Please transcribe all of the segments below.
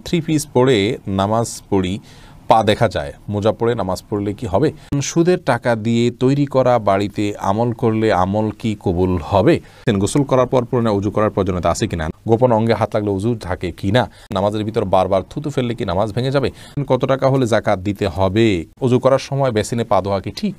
Three piece পরে নামাজ পড়ি, পা দেখা যায়, মোজা পরে নামাজ পড়লে কি হবে? সুদের টাকা দিয়ে তৈরি করা বাড়িতে আমল করলে আমল কি কবুল হবে? গোসল করার পর পরে উজু করার প্রয়োজনীয়তা আছে কিনা? গোপন অঙ্গে হাত লাগলে উজু থাকে কিনা? নামাজের ভিতর বারবার থুতু ফেললে কি নামাজ ভেঙে যাবে? কত টাকা হলে যাকাত দিতে হবে? উজু করার সময় বেসিনে পা ধোয়া কি ঠিক?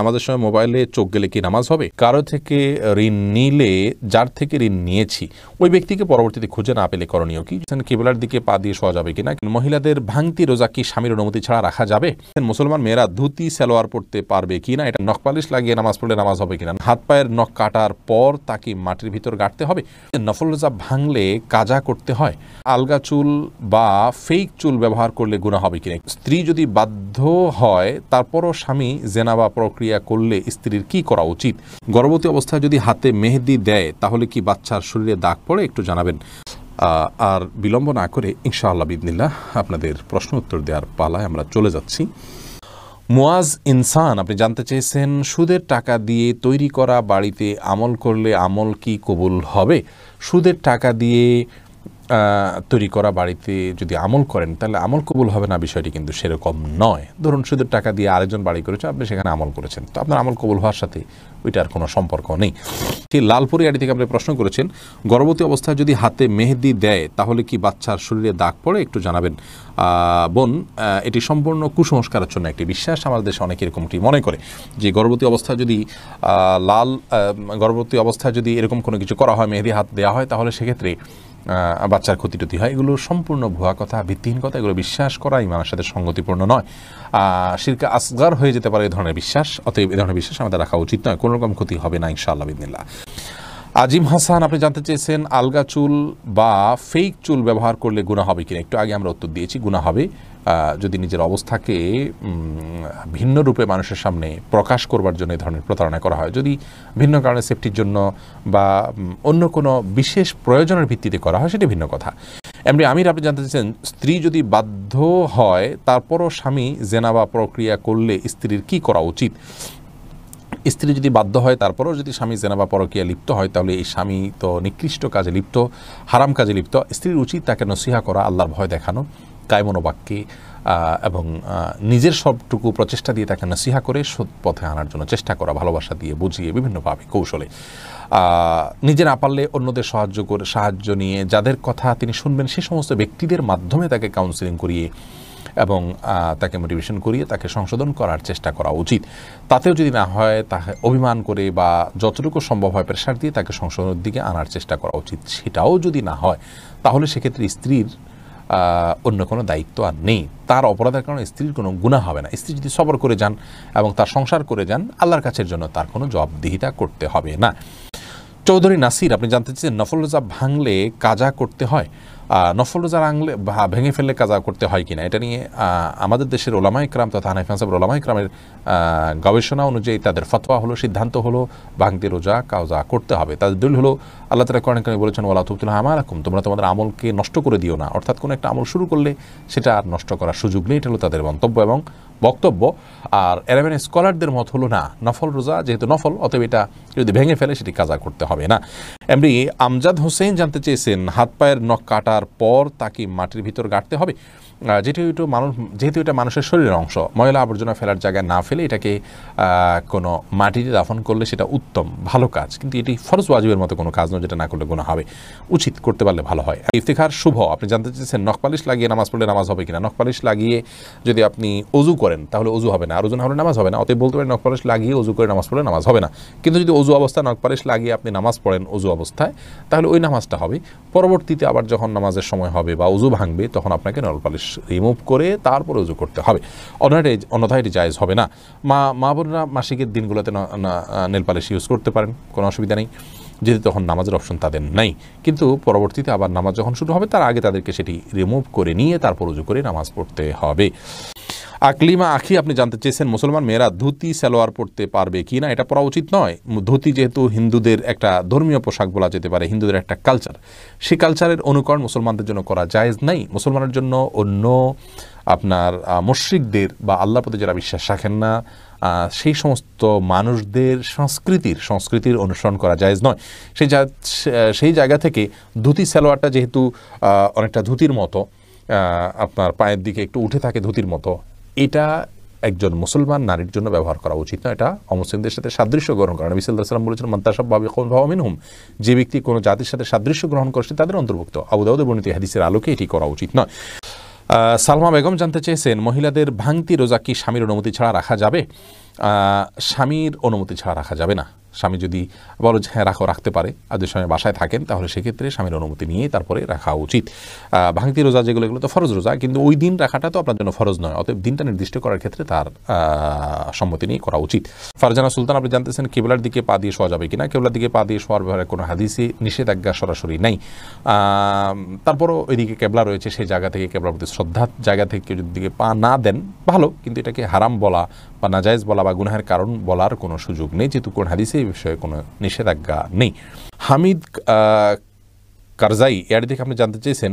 নামাজের সময় মোবাইলে চোখ গেলে কি নামাজ হবে? কারো থেকে ঋণ নিলে যার থেকে ঋণ নিয়েছি ওই ব্যক্তিকে পরবর্তীতে খুঁজে না পেলে করণীয় কি? কেবলার দিকে পা দিয়ে শোয়া যাবে কিনা? মহিলাদের ভাঙতি রোজা কি স্বামীর অনুমতি ছাড়া রাখা যাবে? মুসলমান মেয়েরা ধুতি সালোয়ার পড়তে পারবে কিনা? এটা নখ পালিশ লাগিয়ে নামাজ পড়লে নামাজ হবে কিনা? হাত পায়ের নখ কাটার পর তাকে মাটির ভিতর গাড়তে হবে? নফল রোজা ভাঙলে কাজা করতে হয়? আলগা চুল বা ফেক চুল ব্যবহার করলে গুনাহ হবে কিনা? স্ত্রী যদি বাধ্য হয় তারপরও স্বামী জেনা বা প্রক্রিয়া করলে স্ত্রীর কি করা উচিত? গর্ভবতী অবস্থায় যদি হাতে মেহেদি দেয় তাহলে কি বাচ্চার শরীরে দাগ পড়ে? একটু জানাবেন। আর বিলম্ব না করে ইনশাআল্লাহ বিদিনিল্লাহ আপনাদের প্রশ্ন উত্তর দেওয়ার পালায় আমরা চলে যাচ্ছি। মুয়াজ ইনসান আপনি জানতে চেয়েছেন, সুদের টাকা দিয়ে তৈরি করা বাড়িতে আমল করলে আমল কি কবুল হবে? সুদের টাকা দিয়ে তৈরি করা বাড়িতে যদি আমল করেন তাহলে আমল কবুল হবে না, বিষয়টি কিন্তু সেরকম নয়। ধরুন সুদের টাকা দিয়ে আরেকজন বাড়ি করেছে, আপনি সেখানে আমল করেছেন, তো আপনার আমল কবুল হওয়ার সাথে ওইটার কোনো সম্পর্ক নেই। সেই লালপুরি আড়ি থেকে আপনি প্রশ্ন করেছেন, গর্ভবতী অবস্থায় যদি হাতে মেহেদি দেয় তাহলে কি বাচ্চার শরীরে দাগ পড়ে? একটু জানাবেন। বোন, এটি সম্পূর্ণ কুসংস্কারের জন্য একটি বিশ্বাস। আমাদের দেশে অনেকে এরকমটি মনে করে যে গর্ভবতী অবস্থায় যদি গর্ভবতী অবস্থায় যদি এরকম কোনো কিছু করা হয়, মেহেদি হাত দেওয়া হয়, তাহলে সেক্ষেত্রে বাচ্চার ক্ষতি হয়। এগুলো সম্পূর্ণ ভুয়া কথা, ভিত্তিহীন কথা। এগুলো বিশ্বাস করা ইমানের সাথে সঙ্গতিপূর্ণ নয়। শিরকে আসগার হয়ে যেতে পারে এই ধরনের বিশ্বাস। অতএব এই ধরনের বিশ্বাস আমাদের রাখা উচিত নয়। কোনো রকম ক্ষতি হবে না ইনশাআল্লাহ বিদিনিল্লাহ। আজিম হাসান আপনি জানতে চেয়েছেন, আলগা চুল বা ফেক চুল ব্যবহার করলে গুনাহ হবে কিনা? একটু আগে আমরা উত্তর দিয়েছি, গুনাহ হবে। যদি নিজের অবস্থাকে ভিন্ন রূপে মানুষের সামনে প্রকাশ করবার জন্য এই ধরনের প্রতারণা করা হয়, যদি ভিন্ন কারণে সেফটির জন্য বা অন্য কোনো বিশেষ প্রয়োজনের ভিত্তিতে করা হয়, সেটা ভিন্ন কথা। এমনি আমির আপনি জানতে চাইছেন, স্ত্রী যদি বাধ্য হয় তারপরও স্বামী জেনা বা প্রক্রিয়া করলে স্ত্রীর কি করা উচিত? স্ত্রী যদি বাধ্য হয় তারপরেও যদি স্বামী জেনা বা পরকীয়া লিপ্ত হয়, তাহলে এই স্বামী তো নিকৃষ্ট কাজে লিপ্ত, হারাম কাজে লিপ্ত। স্ত্রীর উচিত তাকে নসিহা করা, আল্লাহর ভয় দেখানো, কায়মনোবাক্যে এবং নিজের সবটুকু প্রচেষ্টা দিয়ে তাকে নসিহা করে সৎ পথে আনার জন্য চেষ্টা করা, ভালোবাসা দিয়ে বুঝিয়ে বিভিন্নভাবে কৌশলে। নিজে না পারলে অন্যদের সাহায্য নিয়ে যাদের কথা তিনি শুনবেন সে সমস্ত ব্যক্তিদের মাধ্যমে তাকে কাউন্সিলিং করিয়ে এবং তাকে মোটিভেশন করিয়ে তাকে সংশোধন করার চেষ্টা করা উচিত। তাতেও যদি না হয়, তাকে অভিমান করে বা যতটুকু সম্ভব হয় প্রেশার দিয়ে তাকে সংশোধনের দিকে আনার চেষ্টা করা উচিত। সেটাও যদি না হয়, তাহলে সেক্ষেত্রে স্ত্রীর অন্য কোনো দায়িত্ব আর নেই। তার অপরাধের কারণে স্ত্রীর কোনো গুনাহ হবে না। স্ত্রী যদি সবর করে যান এবং তার সংসার করে যান, আল্লাহর কাছের জন্য তার কোনো জবাবদিহিতা করতে হবে না। চৌধুরী নাসির আপনি জানতে চাচ্ছেন, নফল রোজা ভাঙলে কাজা করতে হয়? নফল রোজা ভেঙে ফেললে কাজা করতে হয় কিনা, এটা নিয়ে আমাদের দেশের ওলামা ইকরাম তথা হানাফি মাযহাবের ওলামা ইকরামের গবেষণা অনুযায়ী তাদের ফতোয়া হলো, সিদ্ধান্ত হলো ভাঙতে রোজা কাজা করতে হবে। তাদের দলিল হলো আল্লাহ তাআলা কোরআনে কারিমে বলেছেন, ওয়ালা তুবতিলু আমালাকুম, তোমরা তোমাদের আমলকে নষ্ট করে দিও না। অর্থাৎ কোনো একটা আমল শুরু করলে সেটা আর নষ্ট করার সুযোগ নেই। এটা হলো তাদের মন্তব্য এবং বক্তব্য। আর এরাবিয়ান স্কলারদের মত হলো না, নফল রোজা যেহেতু নফল, অতএব এটা যদি ভেঙে ফেলে সেটি কাজা করতে হবে না। এমনি আমজাদ হোসেন জানতে চেয়েছেন, হাত পায়ের নখ কাটার পর তাকে মাটির ভিতর গাড়তে হবে? যেহেতু এটা মানুষের শরীরের অংশ, ময়লা আবর্জনা ফেলার জায়গায় না ফেলে এটাকে কোনো মাটিতে দাফন করলে সেটা উত্তম, ভালো কাজ। কিন্তু এটি ফরজ ওয়াজিবের মতো কোনো কাজ নয় যেটা না করলে গুনাহ হবে। উচিত, করতে পারলে ভালো হয়। ইফতিখার শুভ আপনি জানতে চেয়েছেন, নখ পালিশ লাগিয়ে নামাজ পড়লে নামাজ হবে কিনা? নখ পালিশ লাগিয়ে যদি আপনি অজু করেন তাহলে অজু হবে না, আর অজু না হলে নামাজ হবে না। অতএব বলতে পারেন নখ পালিশ লাগিয়ে অজু করে নামাজ পড়লে নামাজ হবে না। কিন্তু যদি অজু অবস্থায় নখ পালিশ লাগিয়ে আপনি নামাজ পড়েন অজু অবস্থায়, তাহলে ওই নামাজটা হবে। পরবর্তীতে আবার যখন নামাজের সময় হবে বা অজু ভাঙবে, তখন আপনাকে নখ পালিশ রিমুভ করে তারপর অজু করতে হবে। অন্যথায় এটি জায়েজ হবে না। মা বোনরা মাসিকের দিনগুলোতে নেল পালিশ ইউজ করতে পারেন, কোনো অসুবিধা নেই, যেহেতু তখন নামাজের অপশন তাদের নাই। কিন্তু পরবর্তীতে আবার নামাজ যখন শুরু হবে তার আগে তাদেরকে সেটি রিমুভ করে নিয়ে তারপর অজু করে নামাজ পড়তে হবে। আকলিমা আখি আপনি জানতে চেয়েছেন, মুসলমান মেয়েরা ধুতি সালোয়ার পড়তে পারবে কি না? এটা পরা উচিত নয়। ধুতি যেহেতু হিন্দুদের একটা ধর্মীয় পোশাক বলা যেতে পারে, হিন্দুদের একটা কালচার, সেই কালচারের অনুকরণ মুসলমানদের জন্য করা জায়েজ নাই। মুসলমানের জন্য অন্য আপনার মুশরিকদের বা আল্লাহর প্রতি যারা বিশ্বাস রাখেন না সেই সমস্ত মানুষদের সংস্কৃতির অনুসরণ করা জায়েজ নয়। সেই জায়গা থেকে ধুতি সালোয়ারটা যেহেতু অনেকটা ধুতির মতো, আপনার পায়ের দিকে একটু উঠে থাকে ধুতির মতো, এটা একজন মুসলমান নারীর জন্য ব্যবহার করা উচিত না। এটা অমুসলিমদের সাথে সাদৃশ্য গ্রহণ করা। নবী সাল্লাল্লাহু আলাইহি ওয়াসাল্লাম বলেছেন, মান তাশাব্বাহা বিকওমিন ফাহুয়া মিনহুম, যে ব্যক্তি কোনো জাতির সাথে সাদৃশ্য গ্রহণ করছে তাদের অন্তর্ভুক্ত। আবু দাউদে বর্ণিত হাদিসের আলোকে এটি করা উচিত নয়। সালমা বেগম জানতে চেয়েছেন, মহিলাদের ভাঙতি রোজা কি স্বামীর অনুমতি ছাড়া রাখা যাবে? স্বামীর অনুমতি ছাড়া রাখা যাবে না। স্বামী যদি বলো যে হ্যাঁ রাখো, রাখতে পারে, আর যদি স্বামী বাসায় থাকেন তাহলে সেক্ষেত্রে স্বামীর অনুমতি নিয়ে তারপরে রাখা উচিত। ভাঙতি রোজা যেগুলো, এগুলো তো ফরজ রোজা, কিন্তু ওই দিন রাখাটা তো আপনার জন্য ফরজ নয়, অতএব দিনটা নির্দিষ্ট করার ক্ষেত্রে তার সম্মতি নিয়ে করা উচিত। ফারজানা সুলতান আপনি জানতেছেন কেবলার দিকে পা দিয়ে শোয়া যাবে কিনা। কেবলার দিকে পা দিয়ে শোয়ার ব্যাপারে কোনো হাদিসে নিষেধাজ্ঞা সরাসরি নেই। তারপরও ওইদিকে কেবলা রয়েছে, সেই জায়গা থেকে কেবলার প্রতি শ্রদ্ধার জায়গা থেকে কেউ যদি দিকে পা না দেন ভালো, কিন্তু এটাকে হারাম বলা বা নাজায়েজ বলা বা গুনাহের কারণ বলার কোনো সুযোগ নেই, যেহেতু কোন হাদিসে এই বিষয়ে কোনো নিষেধাজ্ঞা নেই। হামিদ কারজাই এর দিকে আপনি জানতে চেয়েছেন,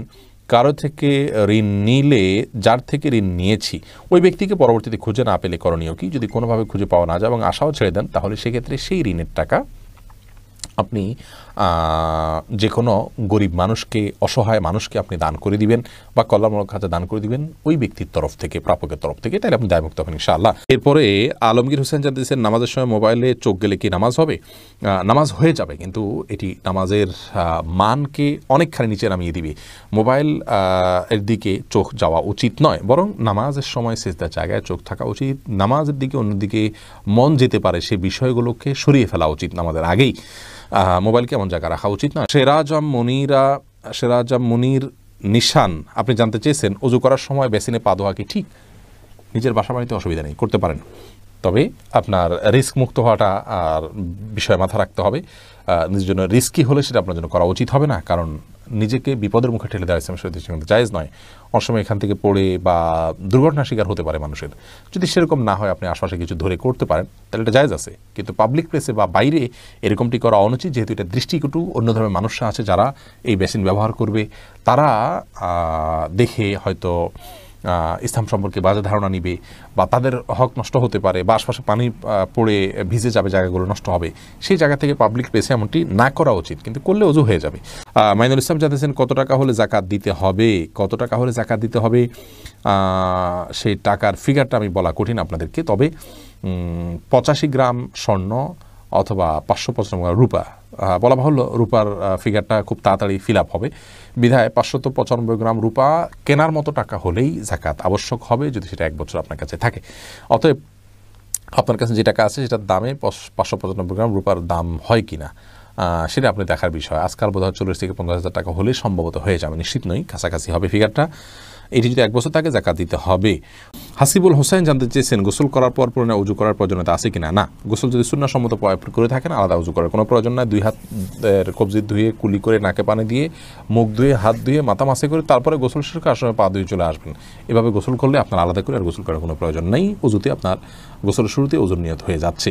কারো থেকে ঋণ নিলে, যার থেকে ঋণ নিয়েছি ওই ব্যক্তিকে পরবর্তীতে খুঁজে না পেলে করণীয় কি? যদি কোনোভাবে খুঁজে পাওয়া না যায় এবং আশাও ছেড়ে দেন, তাহলে সেক্ষেত্রে সেই ঋণের টাকা আপনি যে কোনো গরিব মানুষকে, অসহায় মানুষকে আপনি দান করে দিবেন বা কল্যাণমূলক কাজে দান করে দিবেন ওই ব্যক্তির তরফ থেকে, প্রাপকের তরফ থেকে, তাহলে আপনি দায়মুক্ত হবেন ইনশাআল্লাহ। এরপরে আলমগীর হোসেন জানতেছেন, নামাজের সময় মোবাইলে চোখ গেলে কি নামাজ হবে? নামাজ হয়ে যাবে, কিন্তু এটি নামাজের মানকে অনেকখানি নিচে নামিয়ে দিবে। মোবাইল এর দিকে চোখ যাওয়া উচিত নয়, বরং নামাজের সময় সিজদার জায়গায় চোখ থাকা উচিত। নামাজের দিকে অন্যদিকে মন যেতে পারে সে বিষয়গুলোকে সরিয়ে ফেলা উচিত নামাজের আগেই। মোবাইলকে এমন জায়গা রাখা উচিত নয়। সেরাজাম মুনির নিশান আপনি জানতে চেয়েছেন, অজু করার সময় বেসিনে পা ধোয়া কি ঠিক? নিজের বাসা বাড়িতে অসুবিধা নেই, করতে পারেন, তবে আপনার রিস্ক মুক্ত হওয়াটা আর বিষয় মাথা রাখতে হবে। নিজের জন্য রিস্কি হলে সেটা আপনার জন্য করা উচিত হবে না, কারণ নিজেকে বিপদের মুখে ঠেলে দেওয়া ইসলামের শরীয়তে জায়েজ নয়। অনেক সময় এখান থেকে পড়ে বা দুর্ঘটনার শিকার হতে পারে মানুষের। যদি সেরকম না হয়, আপনি আশপাশে কিছু ধরে করতে পারেন, তাহলে এটা জায়েজ আছে, কিন্তু পাবলিক প্লেসে বা বাইরে এরকমটি করা অনুচিত, যেহেতু এটা দৃষ্টিকটু। অন্য ধরনের মানুষরা আছে যারা এই বেসিন ব্যবহার করবে, তারা দেখে হয়তো ইসলাম সম্পর্কে বাজে ধারণা নিবে বা তাদের হক নষ্ট হতে পারে বা আশপাশে পানি পড়ে ভিজে যাবে, জায়গাগুলো নষ্ট হবে। সেই জায়গা থেকে পাবলিক প্লেসে এমনটি না করা উচিত, কিন্তু করলে অজু হয়ে যাবে। মাইনুল ইসলাম জানতেছেন, কত টাকা হলে জাকাত দিতে হবে? কত টাকা হলে জাকাত দিতে হবে সেই টাকার ফিগারটা আমি বলা কঠিন আপনাদেরকে, তবে 85 গ্রাম স্বর্ণ অথবা 595 গ্রাম রূপা, বলা বাহুল্য রূপার ফিগারটা খুব তাড়াতাড়ি ফিল আপ হবে, বিধায় 595 গ্রাম রূপা কেনার মতো টাকা হলেই জাকাত আবশ্যক হবে, যদি সেটা 1 বছর আপনার কাছে থাকে। অতএব আপনার কাছে যে টাকা আছে সেটার দামে 595 গ্রাম রূপার দাম হয় কিনা সেটা আপনি দেখার বিষয়। আজকাল বোধহয় 40 থেকে 50,000 টাকা হলে সম্ভবত হয়ে যাবে, নিশ্চিত নই, কাছাকাছি হবে ফিগারটা। এটি যদি 1 বছর থাকে জাকাত দিতে হবে। হাসিবুল হোসেন জানতে চেয়েছেন, গোসল করার পর পুনরায় উজু করার প্রয়োজনীয়তা আছে কিনা? না, গোসল যদি সুন্নাহসম্মত করে থাকেন আলাদা উজু করার কোনো প্রয়োজন নাই। 2 হাতের কবজি ধুয়ে, কুলি করে, নাকে পানি দিয়ে, মুখ ধুয়ে, হাত ধুয়ে, মাথা মাসে করে তারপরে গোসল শেষ করে সময় পা ধুয়ে চলে আসবেন। এভাবে গোসল করলে আপনার আলাদা করে আর গোসল করার কোনো প্রয়োজন নেই। উজুতে আপনার গোসলের শুরুতে ওজুর নিয়ত হয়ে যাচ্ছে।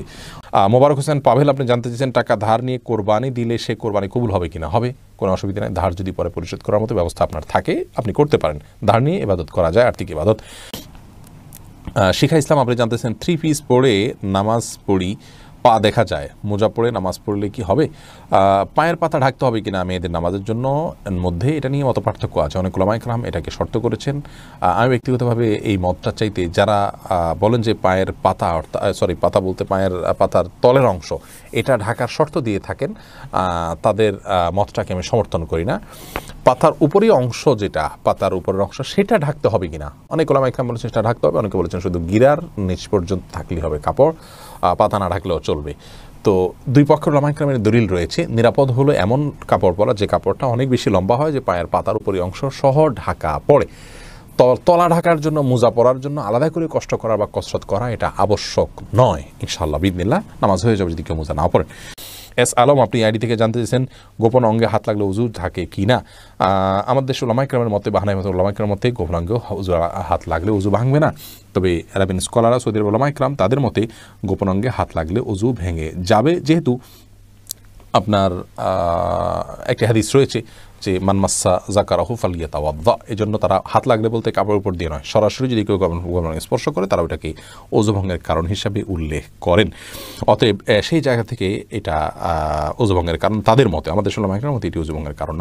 মোবারক হোসেন পাভেল আপনি জানতে চেয়েছেন, টাকা ধার নিয়ে কোরবানি দিলে সে কোরবানি কবুল হবে কিনা? হবে, কোনো অসুবিধা নেই। ধার যদি পরে পরিশোধ করার মতো ব্যবস্থা আপনার থাকে, আপনি করতে পারেন। ধার নিয়ে ইবাদত করা যায়, আর্থিক ইবাদত। শিখা ইসলাম আপনি জানতেছেন, 3 পিস পরে নামাজ পড়ি, পা দেখা যায়, মোজা পরে নামাজ পড়লে কি হবে? পায়ের পাতা ঢাকতে হবে কিনা মেয়েদের নামাজের জন্য মধ্যে এটা নিয়ে মত পার্থক্য আছে। অনেক ওলামায়ে কেরাম এটাকে শর্ত করেছেন। আমি ব্যক্তিগতভাবে এই মতটা চাইতে, যারা বলেন যে পায়ের পাতা, পাতা বলতে পায়ের পাতার তলের অংশ এটা ঢাকার শর্ত দিয়ে থাকেন, তাদের মতটাকে আমি সমর্থন করি না। পাতার উপরের অংশ, যেটা পাতার উপরের অংশ, সেটা ঢাকতে হবে কিনা, অনেক ওলামায়ে কেরাম বলেছেন সেটা ঢাকতে হবে, অনেকে বলেছেন শুধু গিরার নিচ পর্যন্ত থাকলেই হবে কাপড়, পাতা না ঢাকলেও চলবে। তো দুই পক্ষের ওলামায়ে কেরামের দলিল রয়েছে। নিরাপদ হলো এমন কাপড় পরা যে কাপড়টা অনেক বেশি লম্বা হয়, যে পায়ের পাতার উপরের অংশ সহ ঢাকা পড়ে। তলা ঢাকার জন্য, মোজা পরার জন্য আলাদা করে কষ্ট করা বা কসরত করা এটা আবশ্যক নয়। ইনশাআল্লাহ বিদিনিল্লাহ নামাজ হয়ে যাবে যদি কেউ মোজা না পড়েন। এস আলম আপনি আইডি থেকে জানতে চেয়েছেন, গোপন অঙ্গে হাত লাগলে উজু থাকে কি না? আমাদের দেশে ওলামায়ে কেরামের মতে, বাহানাই মতে ওলামায়ে কেরামের মতে গোপন অঙ্গে হাত লাগলে উজু ভাঙবে না। তবে আরবিন স্কলাররা, সৌদি আরবের ওলামায়ে কেরাম, তাদের মতে গোপন অঙ্গে হাত লাগলে উজু ভেঙে যাবে, যেহেতু আপনার একটা হাদিস রয়েছে যে মান মাসসা যাকারাহু ফালিয়াতাওয়াদ্দা, এজন্য তারা হাত লাগলে বলতে কাপড়ের উপর দিয়ে নয়, সরাসরি যদি কেউ স্পর্শ করে তারা ওটাকে ওযু ভঙ্গের কারণ হিসাবে উল্লেখ করেন। অতএব সেই জায়গা থেকে এটা ওযু ভঙ্গের কারণ তাদের মতে, আমাদের ওলামায়ে কেরামের মতে এটি ওযু ভঙ্গের কারণ।